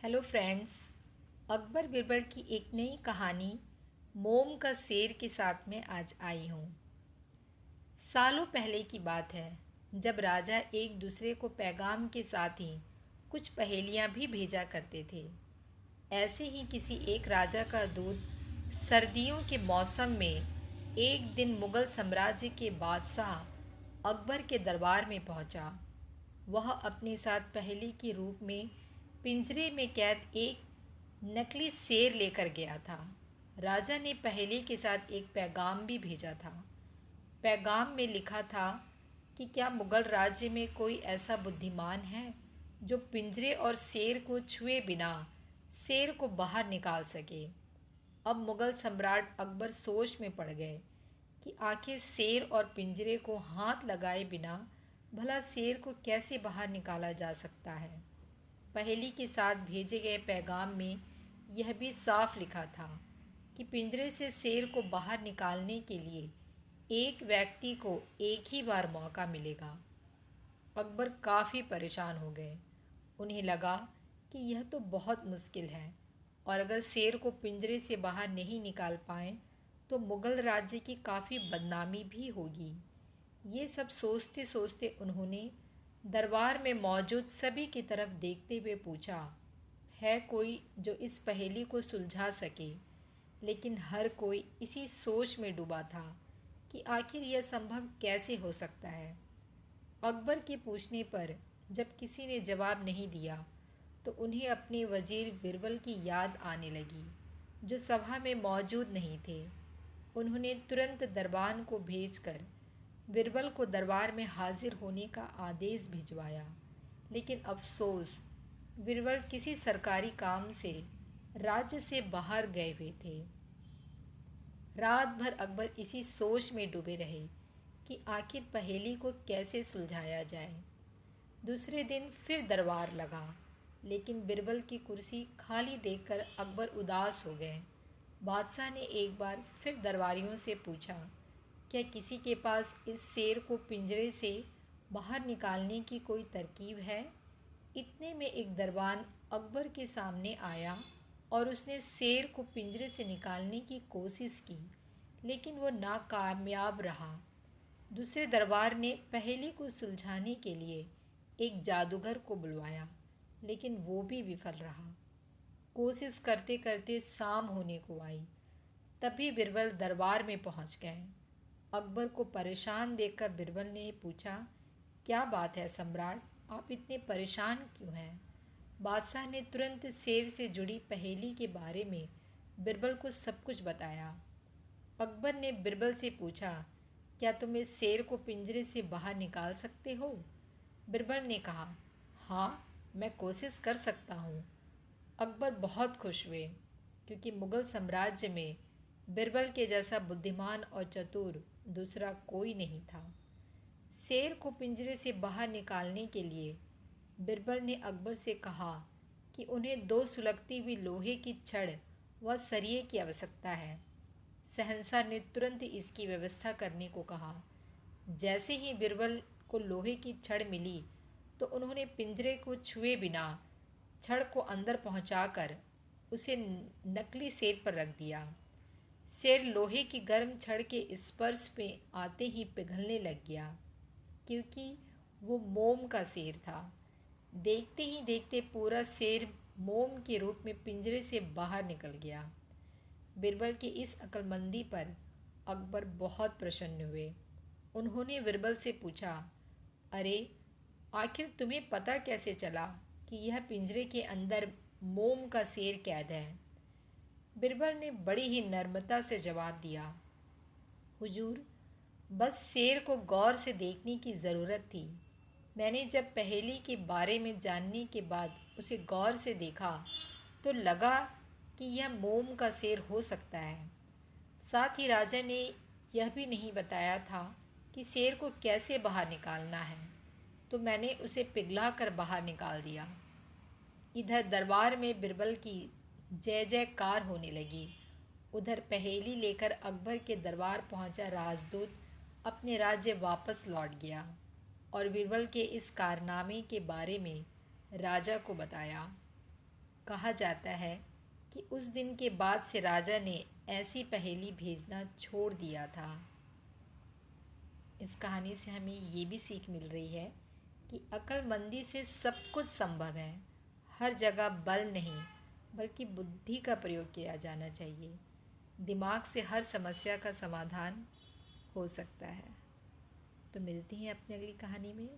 Hello friends. Akbar Birbal की एक नई कहानी मोम का शेर के साथ में आज आई हूँ। सालों पहले की बात है, जब राजा एक दूसरे को पैगाम के साथ ही कुछ पहेलियाँ भी भेजा करते थे। ऐसे ही किसी एक राजा का दूत सर्दियों के मौसम में एक दिन मुगल साम्राज्य के बादशाह अकबर के दरबार में पहुंचा। वह अपने साथ पहेली के रूप में पिंजरे में कैद एक नकली शेर लेकर गया था। राजा ने पहेली के साथ एक पैगाम भी भेजा था। पैगाम में लिखा था कि क्या मुगल राज्य में कोई ऐसा बुद्धिमान है जो पिंजरे और शेर को छुए बिना शेर को बाहर निकाल सके। अब मुगल सम्राट अकबर सोच में पड़ गए कि आखिर शेर और पिंजरे को हाथ लगाए बिना भला शेर को कैसे बाहर निकाला जा सकता है। पहेली के साथ भेजे गए पैगाम में यह भी साफ लिखा था कि पिंजरे से शेर को बाहर निकालने के लिए एक व्यक्ति को एक ही बार मौका मिलेगा। अकबर काफ़ी परेशान हो गए। उन्हें लगा कि यह तो बहुत मुश्किल है और अगर शेर को पिंजरे से बाहर नहीं निकाल पाए तो मुगल राज्य की काफ़ी बदनामी भी होगी। ये सब सोचते सोचते उन्होंने दरबार में मौजूद सभी की तरफ देखते हुए पूछा, है कोई जो इस पहेली को सुलझा सके। लेकिन हर कोई इसी सोच में डूबा था कि आखिर यह संभव कैसे हो सकता है। अकबर के पूछने पर जब किसी ने जवाब नहीं दिया तो उन्हें अपने वजीर बिरबल की याद आने लगी, जो सभा में मौजूद नहीं थे। उन्होंने तुरंत दरबान को भेजकर बिरबल को दरबार में हाजिर होने का आदेश भिजवाया। लेकिन अफसोस, बिरबल किसी सरकारी काम से राज्य से बाहर गए हुए थे। रात भर अकबर इसी सोच में डूबे रहे कि आखिर पहेली को कैसे सुलझाया जाए। दूसरे दिन फिर दरबार लगा, लेकिन बिरबल की कुर्सी खाली देखकर अकबर उदास हो गए। बादशाह ने एक बार फिर दरबारियों से पूछा, क्या किसी के पास इस शेर को पिंजरे से बाहर निकालने की कोई तरकीब है। इतने में एक दरबान अकबर के सामने आया और उसने शेर को पिंजरे से निकालने की कोशिश की, लेकिन वो नाकामयाब रहा। दूसरे दरबार ने पहेली को सुलझाने के लिए एक जादूगर को बुलवाया, लेकिन वो भी विफल रहा। कोशिश करते करते शाम होने को आई, तभी बिरबल दरबार में पहुंच गए। अकबर को परेशान देखकर बिरबल ने पूछा, क्या बात है सम्राट, आप इतने परेशान क्यों हैं। बादशाह ने तुरंत शेर से जुड़ी पहेली के बारे में बिरबल को सब कुछ बताया। अकबर ने बिरबल से पूछा, क्या तुम इस शेर को पिंजरे से बाहर निकाल सकते हो। बिरबल ने कहा, हाँ, मैं कोशिश कर सकता हूँ। अकबर बहुत खुश हुए, क्योंकि मुगल साम्राज्य में बिरबल के जैसा बुद्धिमान और चतुर दूसरा कोई नहीं था। शेर को पिंजरे से बाहर निकालने के लिए बिरबल ने अकबर से कहा कि उन्हें दो सुलगती हुई लोहे की छड़ व सरिये की आवश्यकता है। शहंशाह ने तुरंत इसकी व्यवस्था करने को कहा। जैसे ही बिरबल को लोहे की छड़ मिली तो उन्होंने पिंजरे को छुए बिना छड़ को अंदर पहुंचाकर उसे नकली शेर पर रख दिया। शेर लोहे की गर्म छड़ के स्पर्श पे आते ही पिघलने लग गया, क्योंकि वो मोम का शेर था। देखते ही देखते पूरा शेर मोम के रूप में पिंजरे से बाहर निकल गया। बिरबल की इस अक्लमंदी पर अकबर बहुत प्रसन्न हुए। उन्होंने बिरबल से पूछा, अरे, आखिर तुम्हें पता कैसे चला कि यह पिंजरे के अंदर मोम का शेर कैद है। बिरबल ने बड़ी ही नम्रता से जवाब दिया, हुजूर, बस शेर को गौर से देखने की ज़रूरत थी। मैंने जब पहेली के बारे में जानने के बाद उसे गौर से देखा तो लगा कि यह मोम का शेर हो सकता है। साथ ही राजा ने यह भी नहीं बताया था कि शेर को कैसे बाहर निकालना है, तो मैंने उसे पिघला कर बाहर निकाल दिया। इधर दरबार में बिरबल की जय जयकार होने लगी। उधर पहेली लेकर अकबर के दरबार पहुंचा राजदूत अपने राज्य वापस लौट गया और बिरबल के इस कारनामे के बारे में राजा को बताया। कहा जाता है कि उस दिन के बाद से राजा ने ऐसी पहेली भेजना छोड़ दिया था। इस कहानी से हमें ये भी सीख मिल रही है कि अक्लमंदी से सब कुछ संभव है। हर जगह बल नहीं बल्कि बुद्धि का प्रयोग किया जाना चाहिए। दिमाग से हर समस्या का समाधान हो सकता है। तो मिलती हैं अपनी अगली कहानी में।